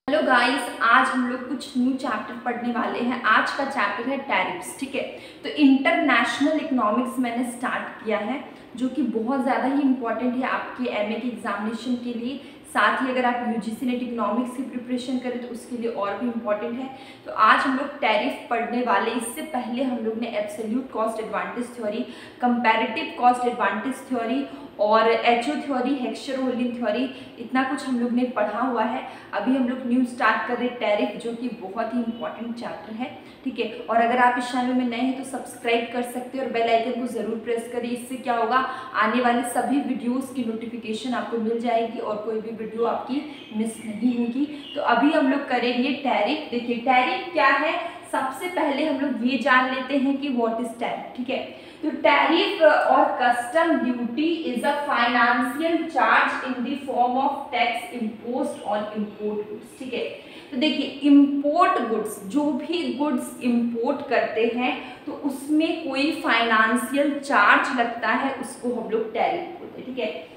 Hello guys, आज हम लोग कुछ न्यू चैप्टर पढ़ने वाले हैं। आज का चैप्टर है टैरिफ्स। ठीक है, तो इंटरनेशनल इकोनॉमिक्स मैंने स्टार्ट किया है, जो कि बहुत ज़्यादा ही इम्पॉर्टेंट है आपके एमए के एग्जामिनेशन के लिए। साथ ही अगर आप यूजीसी नेट इकोनॉमिक्स की प्रिपरेशन करें तो उसके लिए और भी इम्पॉर्टेंट है। तो आज हम लोग टैरिफ पढ़ने वाले। इससे पहले हम लोग ने absolute cost advantage theory, comparative cost advantage theory और एचओ थ्योरी, हेक्सचर होल्डिंग थ्योरी, इतना कुछ हम लोग ने पढ़ा हुआ है। अभी हम लोग न्यू स्टार्ट कर रहे हैं टैरिफ, जो कि बहुत ही इंपॉर्टेंट चैप्टर है। ठीक है, और अगर आप इस चैनल में नए हैं तो सब्सक्राइब कर सकते हैं और बेल आइकन को ज़रूर प्रेस करिए। इससे क्या होगा, आने वाले सभी वीडियोस की नोटिफिकेशन आपको मिल जाएगी और कोई भी वीडियो आपकी मिस नहीं होगी। तो अभी हम लोग करेंगे टैरिफ। देखिए टैरिफ क्या है, सबसे पहले हम लोग ये जान लेते हैं कि व्हाट इज टैरिफ। ठीक है, तो टैरिफ और custom duty is a financial charge in the form of tax imposed on import goods. ठीक है, तो देखिए इंपोर्ट गुड्स, जो भी गुड्स इंपोर्ट करते हैं तो उसमें कोई फाइनेंशियल चार्ज लगता है, उसको हम लोग टैरिफ बोलते हैं। ठीक है,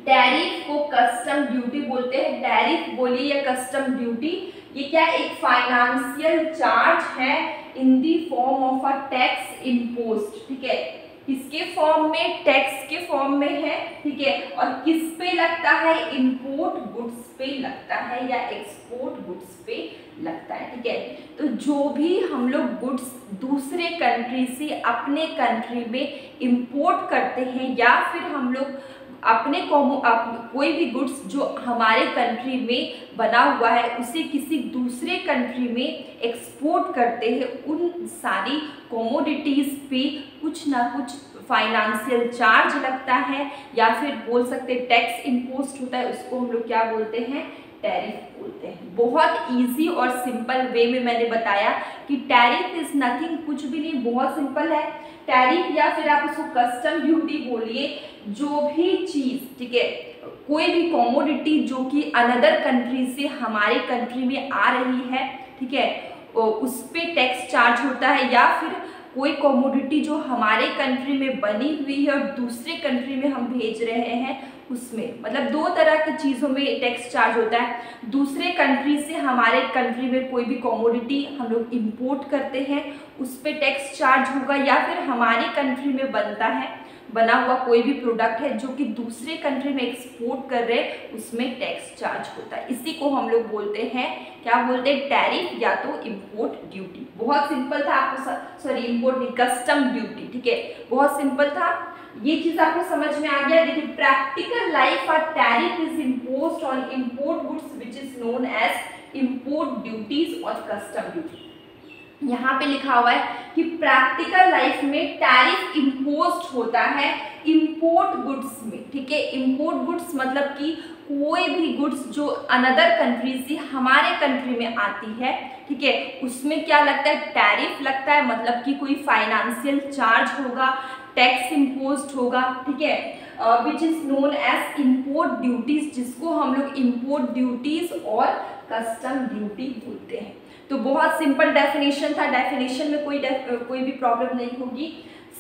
टैरिफ को कस्टम ड्यूटी बोलते हैं। टैरिफ बोलिए या कस्टम ड्यूटी, ये क्या एक फाइनेंशियल चार्ज है in the form of a tax imposed. ठीक है, किसके फॉर्म में, टैक्स के फॉर्म में है। ठीक है, और किस पे लगता है, इंपोर्ट गुड्स पे लगता है या एक्सपोर्ट गुड्स पे लगता है। ठीक है, तो जो भी हम लोग गुड्स दूसरे कंट्री से अपने कंट्री में इंपोर्ट करते हैं या फिर हम लोग अपने कोई भी गुड्स जो हमारे कंट्री में बना हुआ है उसे किसी दूसरे कंट्री में एक्सपोर्ट करते हैं, उन सारी कमोडिटीज़ पे कुछ ना कुछ फाइनेंशियल चार्ज लगता है या फिर बोल सकते हैं टैक्स इम्पोज्ड होता है। उसको हम लोग क्या बोलते हैं, टैरिफ बोलते हैं। बहुत इजी और सिंपल वे में मैंने बताया कि टैरिफ इज नथिंग, कुछ भी नहीं, बहुत सिंपल है। टैरिफ या फिर आप उसको कस्टम ड्यूटी बोलिए, जो भी चीज़, ठीक है, कोई भी कमोडिटी जो कि अनदर कंट्री से हमारे कंट्री में आ रही है, ठीक है, उस पर टैक्स चार्ज होता है। या फिर कोई कमोडिटी जो हमारे कंट्री में बनी हुई है और दूसरे कंट्री में हम भेज रहे हैं, उसमें मतलब दो तरह की चीज़ों में टैक्स चार्ज होता है। दूसरे कंट्री से हमारे कंट्री में कोई भी कमोडिटी हम लोग इंपोर्ट करते हैं, उस पर टैक्स चार्ज होगा। या फिर हमारी कंट्री में बना हुआ कोई भी प्रोडक्ट है जो कि दूसरे कंट्री में एक्सपोर्ट कर रहे हैं, उसमें टैक्स चार्ज होता है। इसी को हम लोग बोलते हैं, क्या बोलते हैं, टैरिफ या तो इंपोर्ट ड्यूटी। बहुत सिंपल था, आपको सॉरी इंपोर्ट नहीं, कस्टम ड्यूटी। ठीक है, बहुत सिंपल था, ये चीज आपको समझ में आ गया। देखिए practical life a tariff is imposed on import goods which is known as import duties और कस्टम ड्यूटी। यहाँ पे लिखा हुआ है कि प्रैक्टिकल लाइफ में टैरिफ इम्पोज्ड होता है इंपोर्ट गुड्स में। ठीक है, इंपोर्ट गुड्स मतलब कि कोई भी गुड्स जो अनदर कंट्री से हमारे कंट्री में आती है, ठीक है, उसमें क्या लगता है, टैरिफ लगता है। मतलब कि कोई फाइनेंशियल चार्ज होगा, टैक्स इम्पोज्ड होगा। ठीक है, which is known as import duties, जिसको हम लोग इंपोर्ट ड्यूटीज और कस्टम ड्यूटी बोलते हैं। तो बहुत सिंपल डेफिनेशन था, डेफिनेशन में कोई भी प्रॉब्लम नहीं होगी।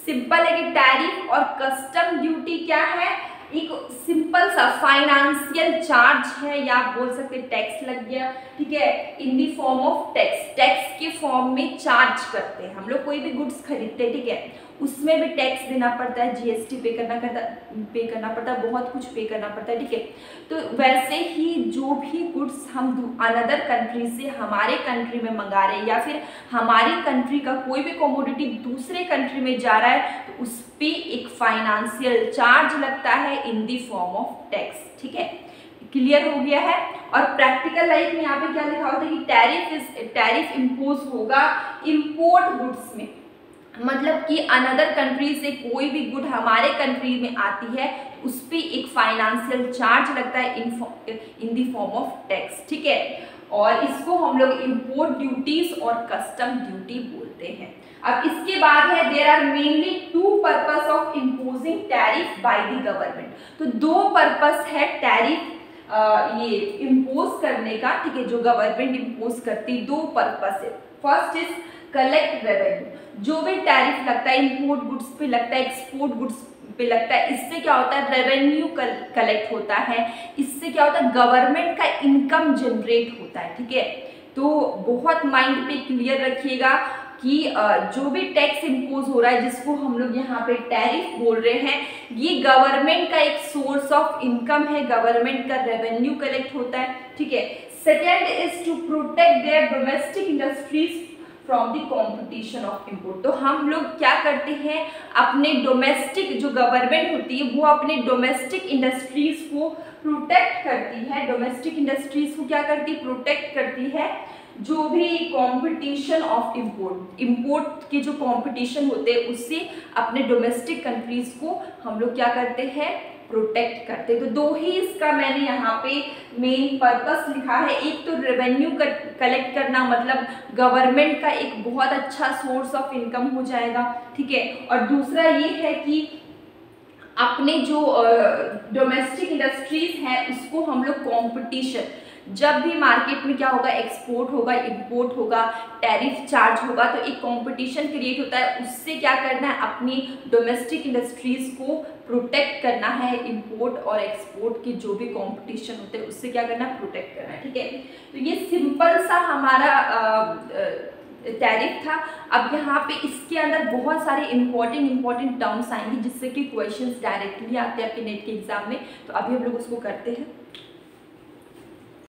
सिंपल है कि टैरिफ और कस्टम ड्यूटी क्या है, एक सिंपल सा फाइनेंशियल चार्ज है, या आप बोल सकते टैक्स लग गया। ठीक है, in the form of tax, tax के फॉर्म में चार्ज करते हैं हम लोग। कोई भी गुड्स खरीदते हैं, ठीक है, उसमें भी टैक्स देना पड़ता है, जीएसटी पे करना पड़ता है, बहुत कुछ पे करना पड़ता है। ठीक है, तो वैसे ही जो भी गुड्स हम अनदर कंट्री से हमारे कंट्री में मंगा रहे हैं या फिर हमारी कंट्री का कोई भी कमोडिटी दूसरे कंट्री में जा रहा है, तो उस पर एक फाइनेंशियल चार्ज लगता है in the form of tax. ठीक है, क्लियर हो गया है। और प्रैक्टिकल लाइफ में यहाँ पे क्या लिखा होता है कि टैरिफ इम्पोज होगा इंपोर्ट गुड्स में। मतलब कि अनदर कंट्री से कोई भी गुड हमारे कंट्री में आती है, उस पर एक फाइनेंशियल चार्ज लगता है in the form of tax. ठीक है, और इसको हम लोग इंपोर्ट ड्यूटीज और कस्टम ड्यूटी बोलते हैं। अब इसके बाद है there are mainly two purpose of imposing tariff by the government. तो दो पर्पस है टैरिफ ये इम्पोज करने का। ठीक है, जो गवर्नमेंट इम्पोज करती, दो पर्पस है। फर्स्ट इज कलेक्ट रेवेन्यू, जो भी टैरिफ लगता है इंपोर्ट गुड्स पे लगता है, एक्सपोर्ट गुड्स पे लगता है। इससे क्या होता है, रेवेन्यू कलेक्ट होता है, इससे क्या होता है, गवर्नमेंट का इनकम जनरेट होता है। ठीक है, तो बहुत माइंड पे क्लियर रखिएगा कि जो भी टैक्स इम्पोज हो रहा है, जिसको हम लोग यहाँ पे टैरिफ बोल रहे हैं, ये गवर्नमेंट का एक सोर्स ऑफ इनकम है, गवर्नमेंट का रेवेन्यू कलेक्ट होता है। ठीक है, second is to protect their domestic industries from the competition of import. तो हम लोग क्या करते हैं, अपने डोमेस्टिक जो गवर्नमेंट होती है वो अपने डोमेस्टिक इंडस्ट्रीज को प्रोटेक्ट करती है, डोमेस्टिक इंडस्ट्रीज को क्या करती है, प्रोटेक्ट करती है जो भी कंपटीशन ऑफ इंपोर्ट के जो कंपटीशन होते हैं उससे अपने डोमेस्टिक कंट्रीज को हम लोग क्या करते हैं, प्रोटेक्ट करते हैं। तो दो ही इसका मैंने यहाँ पे मेन पर्पस लिखा है, एक तो रेवेन्यू कलेक्ट करना, मतलब गवर्नमेंट का एक बहुत अच्छा सोर्स ऑफ इनकम हो जाएगा। ठीक है, और दूसरा ये है कि अपने जो डोमेस्टिक इंडस्ट्रीज है उसको हम लोग कंपटीशन, जब भी मार्केट में क्या होगा, एक्सपोर्ट होगा, इंपोर्ट होगा, टैरिफ चार्ज होगा, तो एक कंपटीशन क्रिएट होता है, उससे क्या करना है, अपनी डोमेस्टिक इंडस्ट्रीज को प्रोटेक्ट करना है, इंपोर्ट और एक्सपोर्ट के जो भी कंपटीशन होते हैं उससे क्या करना है, प्रोटेक्ट करना है। ठीक है, तो ये सिंपल सा हमारा टैरिफ था। अब यहाँ पे इसके अंदर बहुत सारे इंपॉर्टेंट टर्म्स आएंगे जिससे कि क्वेश्चंस डायरेक्टली आते हैं आपके नेट के एग्जाम में, तो अभी हम लोग उसको करते हैं।